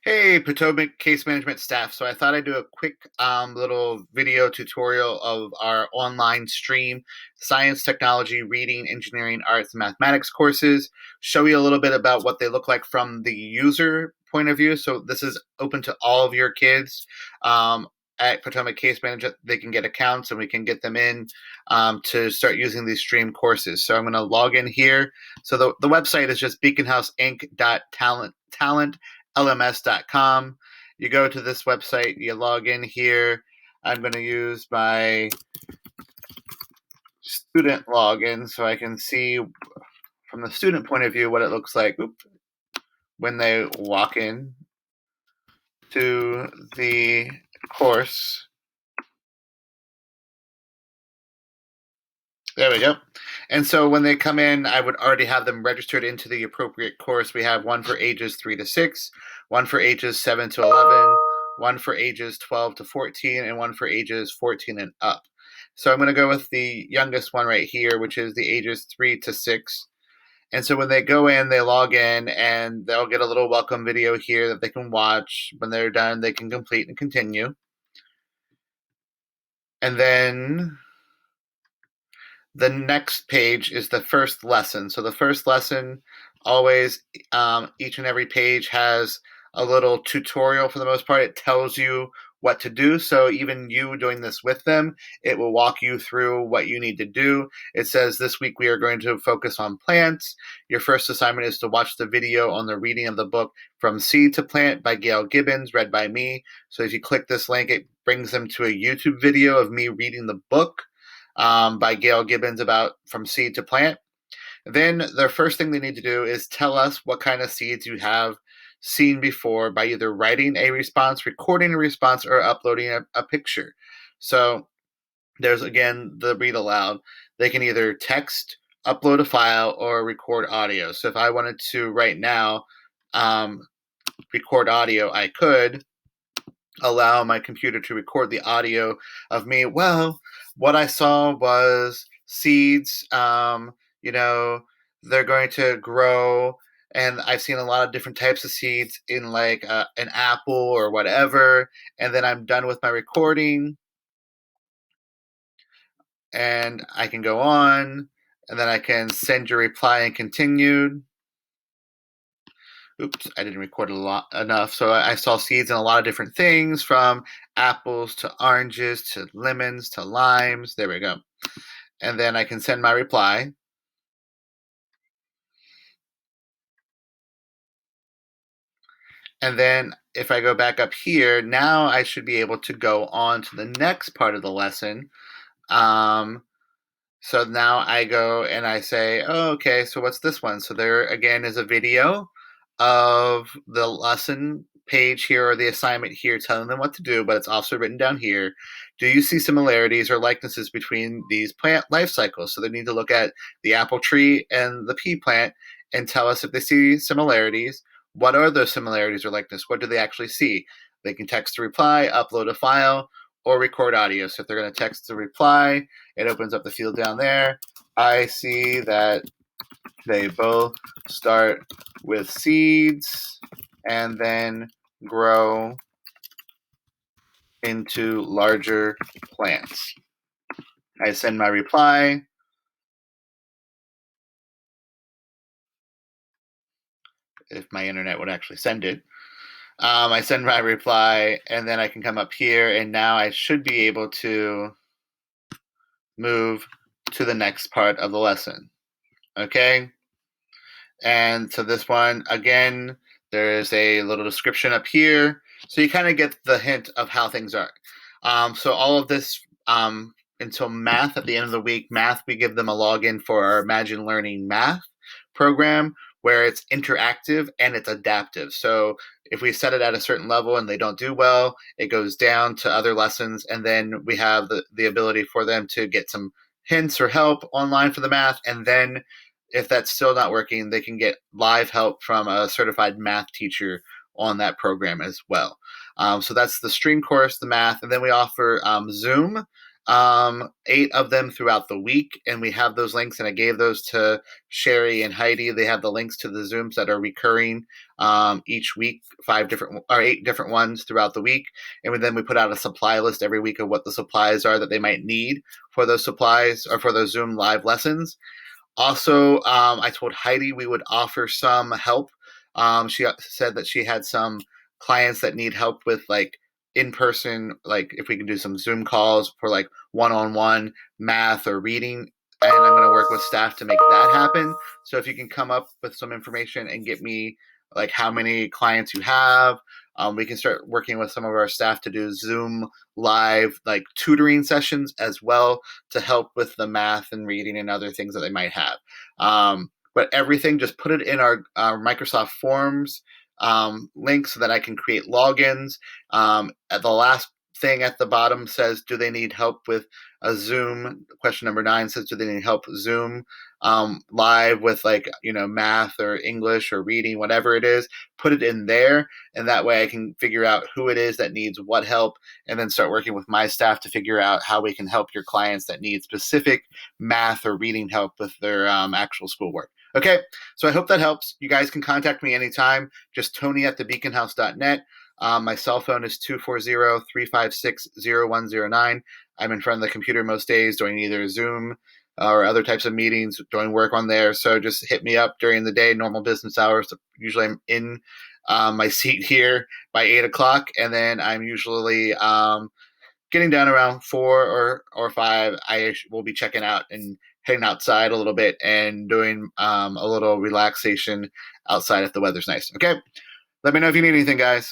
Hey, Potomac Case Management staff. So I thought I'd do a quick little video tutorial of our online stream science, technology, reading, engineering, arts, and mathematics courses. Show you a little bit about what they look like from the user point of view. So this is open to all of your kids. At Potomac Case Management, they can get accounts and we can get them in to start using these stream courses. So I'm going to log in here. So the website is just beaconhouseinc.talent lms.com. You go to this website, you log in here. I'm going to use my student login so I can see from the student point of view what it looks like when they walk in to the course. There we go. And so when they come in, I would already have them registered into the appropriate course. We have one for ages 3 to 6, one for ages 7 to 11, one for ages 12 to 14, and one for ages 14 and up. So I'm going to go with the youngest one right here, which is the ages 3 to 6. And so when they go in, they log in, and they'll get a little welcome video here that they can watch. When they're done, they can complete and continue. And then the next page is the first lesson. So the first lesson, always, each and every page has a little tutorial for the most part. It tells you what to do. So even you doing this with them, it will walk you through what you need to do. It says this week we are going to focus on plants. Your first assignment is to watch the video on the reading of the book From Seed to Plant by Gail Gibbons, read by me. So if you click this link, it brings them to a YouTube video of me reading the book by Gail Gibbons about From Seed to Plant. Then the first thing they need to do is tell us what kind of seeds you have seen before by either writing a response, recording a response, or uploading a picture. So there's, again, the read aloud. They can either text, upload a file, or record audio. So if I wanted to right now record audio, I could allow my computer to record the audio of me. Well, what I saw was seeds, they're going to grow. And I've seen a lot of different types of seeds in like an apple or whatever. And then I'm done with my recording and I can go on and then I can send your reply and continued. Oops, I didn't record enough. So I saw seeds in a lot of different things, from apples to oranges to lemons to limes. There we go. And then I can send my reply. And then if I go back up here, now I should be able to go on to the next part of the lesson. So now I go and I say, oh, okay, so what's this one? So there again is a video of the lesson page here, or the assignment here, telling them what to do, but it's also written down here. Do you see similarities or likenesses between these plant life cycles? So they need to look at the apple tree and the pea plant and tell us if they see similarities. What are those similarities or likeness? What do they actually see? They can text a reply, upload a file, or record audio. So if they're going to text the reply, it opens up the field down there. I see that they both start with seeds and then grow into larger plants. I send my reply. If my internet would actually send it. I send my reply, and then I can come up here, and now I should be able to move to the next part of the lesson. Okay? And so this one, again, there is a little description up here. So you kind of get the hint of how things are. So all of this until math, at the end of the week, math, we give them a login for our Imagine Learning math program, where it's interactive and it's adaptive. So if we set it at a certain level and they don't do well, it goes down to other lessons. And then we have the ability for them to get some hints or help online for the math. And then if that's still not working, they can get live help from a certified math teacher on that program as well. So that's the stream course, the math, and then we offer Zoom. 8 of them throughout the week, and we have those links, and I gave those to Sherry and Heidi. They have the links to the Zooms that are recurring each week, 8 different ones throughout the week, and then we put out a supply list every week of what the supplies are that they might need for those supplies or for those Zoom live lessons. Also, I told Heidi we would offer some help. She said that she had some clients that need help with like in person, like if we can do some Zoom calls for like one on one math or reading. And I'm going to work with staff to make that happen. So if you can come up with some information and get me like how many clients you have, we can start working with some of our staff to do Zoom live like tutoring sessions as well to help with the math and reading and other things that they might have. But everything, just put it in our Microsoft Forms link so that I can create logins. At the last thing at the bottom says, do they need help with a Zoom? Question number 9 says, do they need help Zoom live with like, math or English or reading, whatever it is, put it in there. And that way I can figure out who it is that needs what help and then start working with my staff to figure out how we can help your clients that need specific math or reading help with their actual schoolwork. Okay, so I hope that helps. You guys can contact me anytime. Just Tony@thebeaconhouse.net. My cell phone is 240-356-0109. I'm in front of the computer most days doing either Zoom or other types of meetings, doing work on there. So just hit me up during the day, normal business hours. Usually I'm in my seat here by 8 o'clock, and then I'm usually getting down around 4 or 5. I will be checking out and heading outside a little bit and doing a little relaxation outside if the weather's nice. Okay, let me know if you need anything, guys.